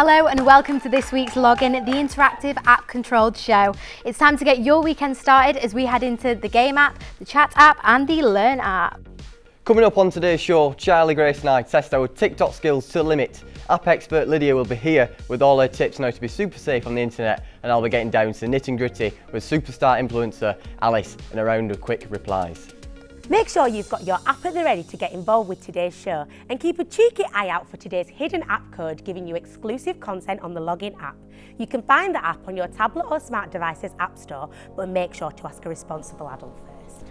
Hello and welcome to this week's Login, the interactive app-controlled show. It's time to get your weekend started as we head into the game app, the chat app and the learn app. Coming up on today's show, Charlie, Grace and I test our TikTok skills to the limit. App expert Lydia will be here with all her tips on how to be super safe on the internet, and I'll be getting down to the nitty and gritty with superstar influencer Alice in a round of quick replies. Make sure you've got your app at the ready to get involved with today's show, and keep a cheeky eye out for today's hidden app code giving you exclusive content on the Login app. You can find the app on your tablet or smart devices app store, but make sure to ask a responsible adult first.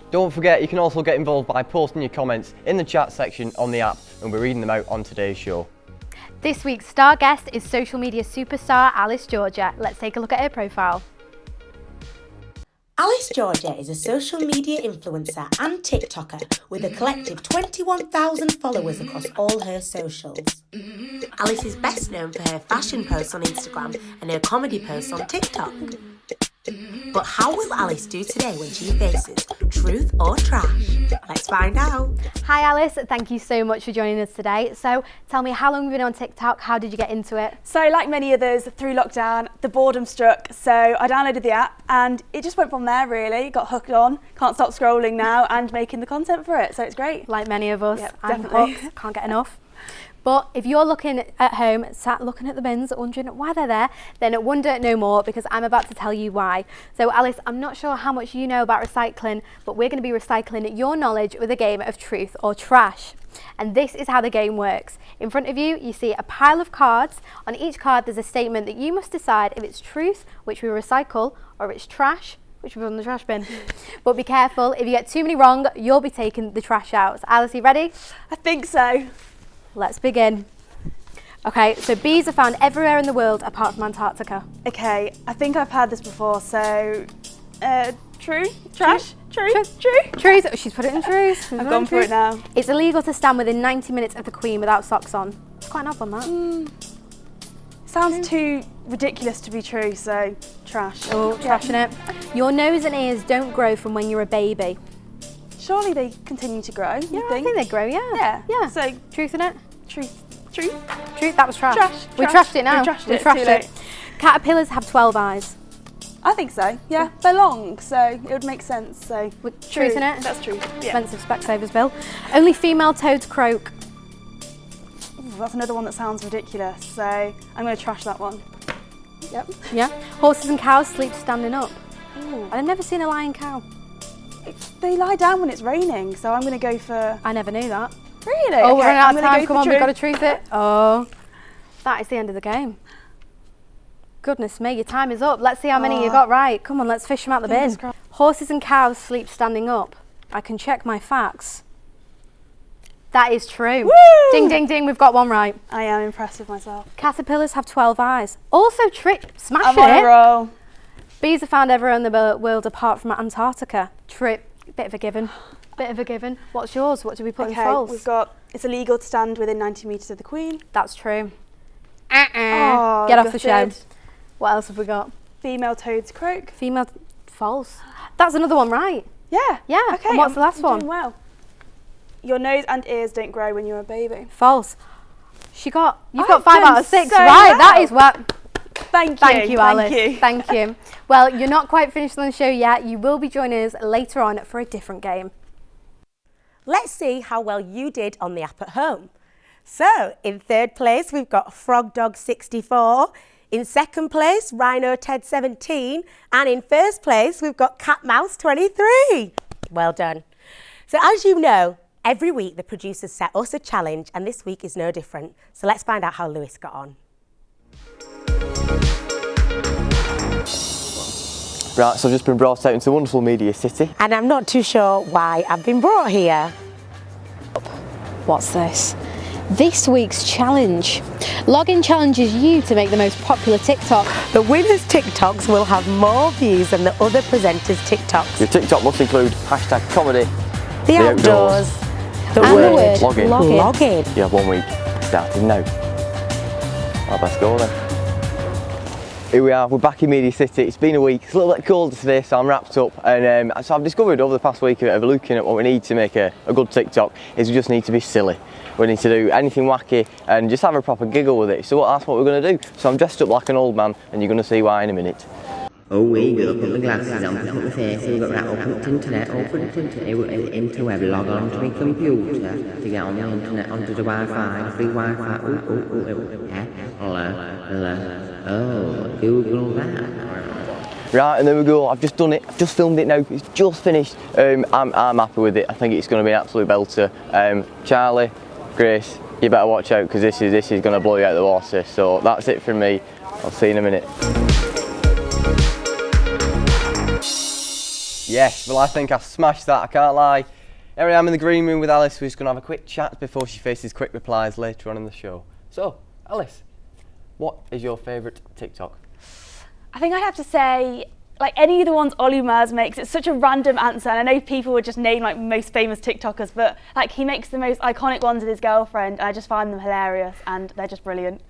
Don't forget, you can also get involved by posting your comments in the chat section on the app, and we'll be reading them out on today's show. This week's star guest is social media superstar Alice Georgia. Let's take a look at her profile. Alice Georgia is a social media influencer and TikToker with a collective 21,000 followers across all her socials. Alice is best known for her fashion posts on Instagram and her comedy posts on TikTok. But how will Alice do today when she faces truth or trash? Let's find out. Hi Alice, thank you so much for joining us today. So tell me, how long have you been on TikTok? How did you get into it? So like many others, through lockdown, the boredom struck. So I downloaded the app and it just went from there really. Got hooked on, can't stop scrolling now and making the content for it. So it's great. Like many of us, Yep, I'm definitely. hooked, can't get enough. But if you're looking at home, sat looking at the bins, wondering why they're there, then wonder no more, because I'm about to tell you why. So Alice, I'm not sure how much you know about recycling, but we're going to be recycling your knowledge with a game of truth or trash. And this is how the game works. In front of you, you see a pile of cards. On each card, there's a statement that you must decide if it's truth, which we recycle, or if it's trash, which we put in the trash bin. But be careful, if you get too many wrong, you'll be taking the trash out. So Alice, you ready? I think so. Let's begin. Okay, so bees are found everywhere in the world apart from Antarctica. Okay, I think I've heard this before, so true? Trash? True? Truth. She's put it in truth. I've gone for it now. It's illegal to stand within 90 minutes of the Queen without socks on. It's quite an odd one, that. Sounds too ridiculous to be true, so trash. Oh, trash in it. Your nose and ears don't grow from when you're a baby. Surely they continue to grow, you Yeah, I think? think they grow, yeah. Yeah. So Truth in it? truth? Truth, that was trash. We Trash. trashed it now. We trashed We it, trashed too it. late. Caterpillars have 12 eyes. I think so, yeah. They're long, so it would make sense, so With truth in it? That's true, yeah. Expensive Specsavers bill. Only female toads croak. Ooh, that's another one that sounds ridiculous, so I'm going to trash that one. Yep. Yeah. Horses and cows sleep standing up. Ooh. I've never seen a lying cow. They lie down when it's raining, so I'm going to go for... I never knew that. Really? Oh, we're Okay, running out I'm of gonna time. go Come for on, we've got to true. truth it. Oh, that is the end of the game. Goodness me, your time is up. Let's see how many you got right. Come on, let's fish them out the bin. Fingers crossed. Horses and cows sleep standing up. I can check my facts. That is true. Woo! Ding, ding, ding, we've got one right. I am impressed with myself. Caterpillars have 12 eyes. Also, I'm smashing on a it. roll. Bees are found everywhere in the world apart from Antarctica. Trip, bit of a given. Bit of a given. What's yours? What do we put in Okay, false? we've got, it's illegal to stand within 90 metres of the Queen. That's true. Oh, Get off the show. gutted. What else have we got? Female toads croak. Female, false. That's another one right. Yeah. Yeah. Okay. And what's the last I'm one? Doing well. Your nose and ears don't grow when you're a baby. False. You've got I've 5 done out of 6 so right. That well. is what. Thank Thank you, Alice. Thank you. Thank you. Well, you're not quite finished on the show yet. You will be joining us later on for a different game. Let's see how well you did on the app at home. So, in third place, we've got Frog Dog 64. In second place, Rhino Ted 17. And in first place, we've got Cat Mouse 23. Well done. So, as you know, every week the producers set us a challenge, and this week is no different. So, let's find out how Lewis got on. Right, so I've just been brought out into a wonderful media city. And I'm not too sure why I've been brought here. What's this? This week's challenge. Login challenges you to make the most popular TikTok. The winner's TikToks will have more views than the other presenters' TikToks. Your TikTok must include hashtag comedy, The outdoors, the And the word, word login. login. You have 1 week starting now. Right, let's go then. Here we are, we're back in Media City. It's been a week, it's a little bit colder today, so I'm wrapped up. And so I've discovered over the past week of looking at what we need to make a good TikTok is we just need to be silly. We need to do anything wacky and just have a proper giggle with it. So that's what we're going to do. So I'm dressed up like an old man and you're going to see why in a minute. Oh, we will put the glasses on, put my face, we've got that, open the internet, into web, log on to my computer to get on the internet, onto the Wi-Fi, the free Wi-Fi, yeah, hello, oh, Google that. Right, and there we go, I've just done it, I've just filmed it now, it's just finished. I'm happy with it, I think it's going to be an absolute belter. Charlie, Grace, you better watch out because this is going to blow you out of the water. So that's it from me, I'll see you in a minute. Yes, well I think I've smashed that, I can't lie. Here I am in the green room with Alice, we're just going to have a quick chat before she faces quick replies later on in the show. So, Alice, what is your favourite TikTok? I think I'd have to say, like any of the ones Ollie Murs makes, it's such a random answer. And I know people would just name like most famous TikTokers, but like he makes the most iconic ones with his girlfriend. And I just find them hilarious and they're just brilliant.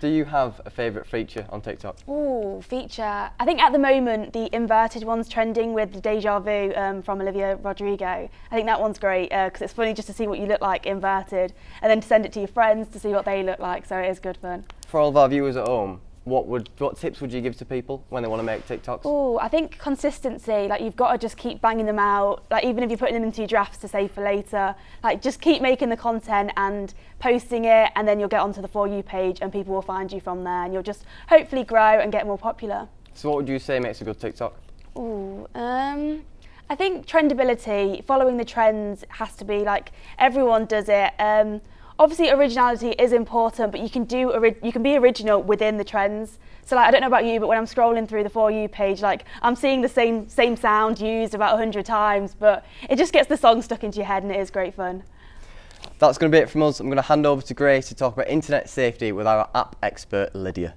Do you have a favourite feature on TikTok? Ooh, feature. I think at the moment the inverted one's trending with the Deja Vu from Olivia Rodrigo. I think that one's great because it's funny just to see what you look like inverted and then to send it to your friends to see what they look like. So it is good fun. For all of our viewers at home, what tips would you give to people when they want to make TikToks? Oh, I think consistency, like you've got to just keep banging them out, like even if you're putting them into your drafts to save for later, like just keep making the content and posting it and then you'll get onto the For You page and people will find you from there and you'll just hopefully grow and get more popular. So what would you say makes a good TikTok? Ooh, I think trendability, following the trends has to be like everyone does it. Obviously originality is important, but you can be original within the trends. So like, I don't know about you, but when I'm scrolling through the For You page, like I'm seeing the same sound used about 100 times, but it just gets the song stuck into your head and it is great fun. That's going to be it from us. I'm going to hand over to Grace to talk about internet safety with our app expert, Lydia.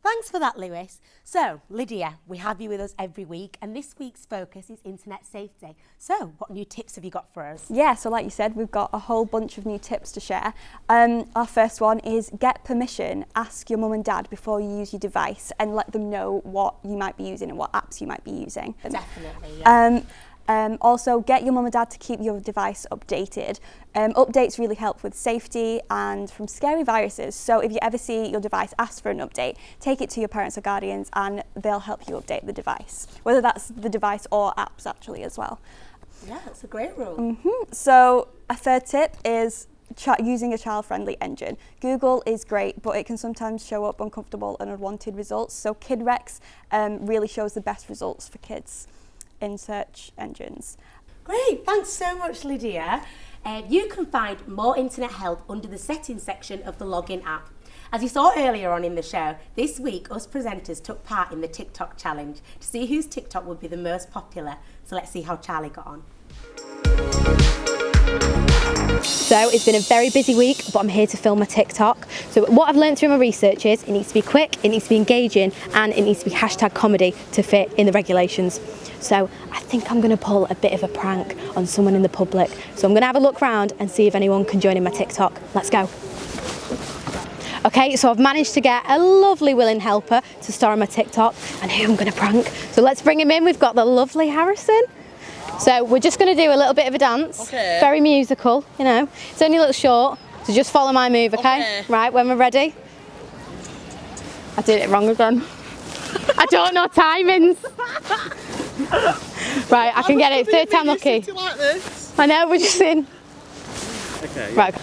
Thanks for that, Lewis. So, Lydia, we have you with us every week, and this week's focus is internet safety. So, what new tips have you got for us? Yeah, so like you said, we've got a whole bunch of new tips to share. Our first one is get permission. Ask your mum and dad before you use your device and let them know what you might be using and what apps you might be using. Definitely, yeah. Also, get your mum and dad to keep your device updated. Updates really help with safety and from scary viruses. So if you ever see your device ask for an update, take it to your parents or guardians and they'll help you update the device, whether that's the device or apps actually as well. Yeah, that's a great rule. So a third tip is using a child-friendly engine. Google is great, but it can sometimes show up uncomfortable and unwanted results. So KidRex really shows the best results for kids in search engines. Great, thanks so much, Lydia. You can find more internet help under the settings section of the Login app. As you saw earlier on in the show, this week us presenters took part in the TikTok challenge to see whose TikTok would be the most popular. So let's see how Charlie got on. So it's been a very busy week, but I'm here to film a TikTok. So what I've learned through my research is it needs to be quick, it needs to be engaging, and it needs to be hashtag comedy to fit in the regulations. So I think I'm going to pull a bit of a prank on someone in the public. So I'm going to have a look round and see if anyone can join in my TikTok. Let's go. Okay, so I've managed to get a lovely willing helper to star in my TikTok and who I'm going to prank. So let's bring him in. We've got the lovely Harrison. So we're just going to do a little bit of a dance. Okay. Very musical, you know. It's only a little short, so just follow my move, okay? Right, when we're ready. I did it wrong again. I don't know timings. Right, I can get it. Third time lucky. Like this. I know, we're just in. Okay. Right.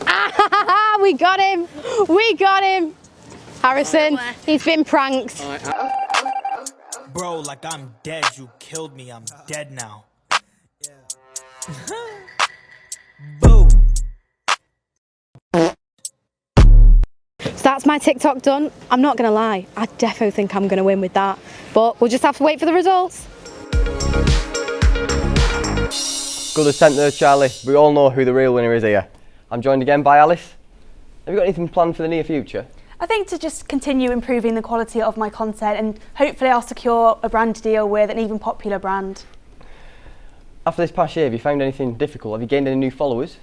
Ah, we got him. We got him. Harrison, he's been pranked. Bro, like I'm dead. You killed me. I'm dead now. Boo. So that's my TikTok done. I'm not going to lie, I defo think I'm going to win with that. But we'll just have to wait for the results. Good attempt there, Charlie. We all know who the real winner is here. I'm joined again by Alice. Have you got anything planned for the near future? I think to just continue improving the quality of my content and hopefully I'll secure a brand to deal with, an even popular brand. After this past year, have you found anything difficult? Have you gained any new followers?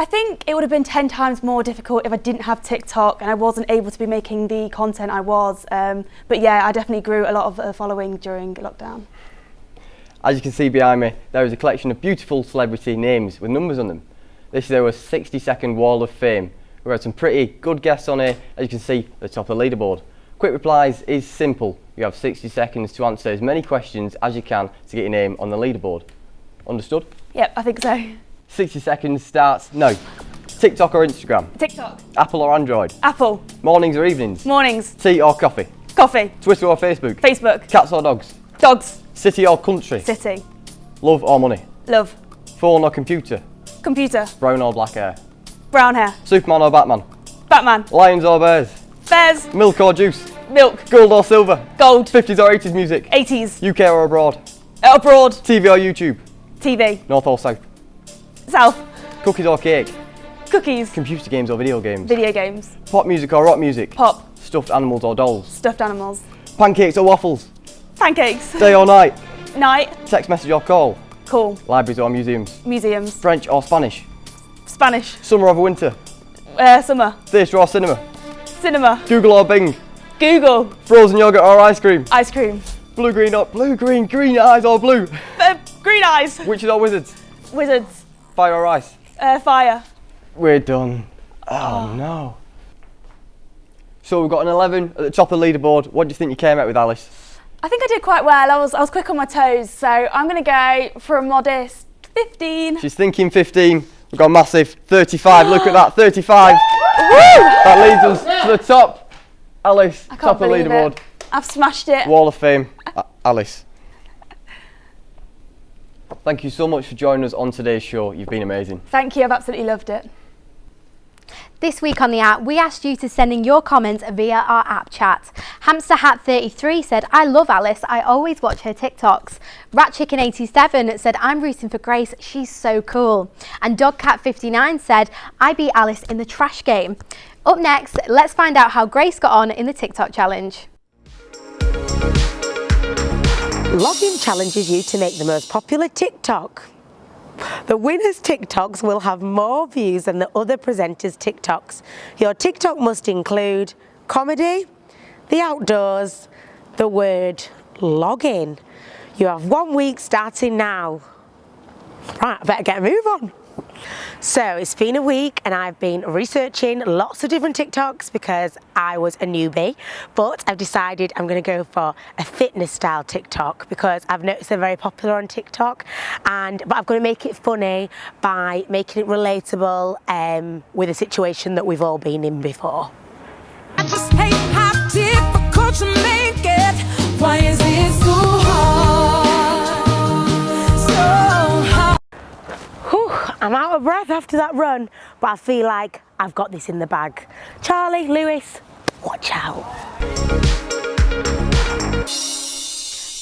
I think it would have been 10 times more difficult if I didn't have TikTok and I wasn't able to be making the content I was. But yeah, I definitely grew a lot of following during lockdown. As you can see behind me, there is a collection of beautiful celebrity names with numbers on them. This is our 60-second wall of fame. We had some pretty good guests on here, as you can see at the top of the leaderboard. Quick replies is simple. You have 60 seconds to answer as many questions as you can to get your name on the leaderboard. Understood? Yep, I think so. 60 seconds starts now. TikTok or Instagram? TikTok. Apple or Android? Apple. Mornings or evenings? Mornings. Tea or coffee? Coffee. Twitter or Facebook? Facebook. Cats or dogs? Dogs. City or country? City. Love or money? Love. Phone or computer? Computer. Brown or black hair? Brown hair. Superman or Batman? Batman. Lions or bears? Bears. Milk or juice? Milk. Gold or silver? Gold. 50s or 80s music? 80s. UK or abroad? Abroad. TV or YouTube? TV. North or south? South. Cookies or cake? Cookies. Computer games or video games? Video games. Pop music or rock music? Pop. Stuffed animals or dolls? Stuffed animals. Pancakes or waffles? Pancakes. Day or night? Night. Text message or call? Cool. Libraries or museums? Museums. French or Spanish? Spanish. Summer or winter? Summer. Theatre or cinema? Cinema. Google or Bing? Google. Frozen yogurt or ice cream? Ice cream. Blue green, green eyes or blue? Green eyes. Witches or wizards? Wizards. Fire or ice? Fire. We're done. Oh no. So we've got an 11 at the top of the leaderboard. What do you think you came out with, Alice? I think I did quite well. I was quick on my toes, so I'm going to go for a modest 15. She's thinking 15. We've got a massive 35. Look at that, 35. That leads us to the top. Alice, I can't top of the believe leaderboard. it. I've smashed it. Wall of Fame, Alice. Thank you so much for joining us on today's show. You've been amazing. Thank you, I've absolutely loved it. This week on the app, we asked you to send in your comments via our app chat. HamsterHat33 said, I love Alice, I always watch her TikToks. RatChicken87 said, I'm rooting for Grace, she's so cool. And DogCat59 said, I beat Alice in the trash game. Up next, let's find out how Grace got on in the TikTok challenge. Login challenges you to make the most popular TikTok. The winner's TikToks will have more views than the other presenters' TikToks. Your TikTok must include comedy, the outdoors, the word login. You have 1 week starting now. Right, I better get a move on. So it's been a week and I've been researching lots of different TikToks because I was a newbie, but I've decided I'm going to go for a fitness style TikTok because I've noticed they're very popular on TikTok, but I'm going to make it funny by making it relatable with a situation that we've all been in before. I just hate how difficult to make it. Why is it so hard? So hard. I'm out of breath after that run, but I feel like I've got this in the bag. Charlie, Lewis, watch out.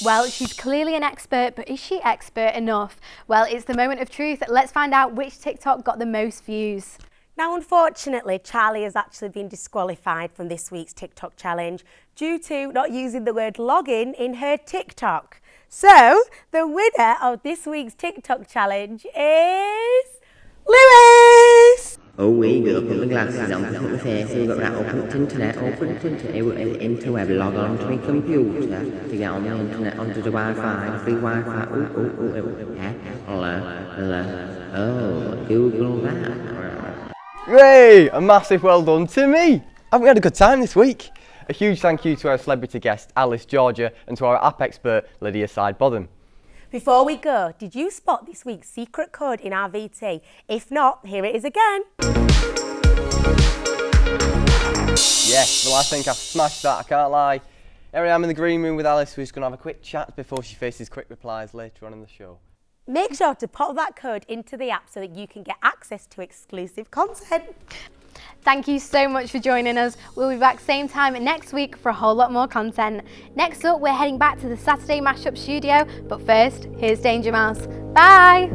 Well, she's clearly an expert, but is she expert enough? Well, it's the moment of truth. Let's find out which TikTok got the most views. Now, unfortunately, Charlie has actually been disqualified from this week's TikTok challenge due to not using the word login in her TikTok. So, the winner of this week's TikTok challenge is Lewis! We will put the glasses on, put the face, we've got that, open the internet, interweb, log on to my computer to get on the internet, onto the Wi-Fi, the free Wi-Fi, hello, oh, Google that. Yay! A massive well done to me. Haven't we had a good time this week? A huge thank you to our celebrity guest, Alice Georgia, and to our app expert, Lydia Side-Botham. Before we go, did you spot this week's secret code in our VT? If not, here it is again. Yes, well I think I've smashed that, I can't lie. Here I am in the green room with Alice, who's going to have a quick chat before she faces quick replies later on in the show. Make sure to pop that code into the app so that you can get access to exclusive content. Thank you so much for joining us. We'll be back same time next week for a whole lot more content. Next up, we're heading back to the Saturday Mashup studio, but first, here's Danger Mouse. Bye!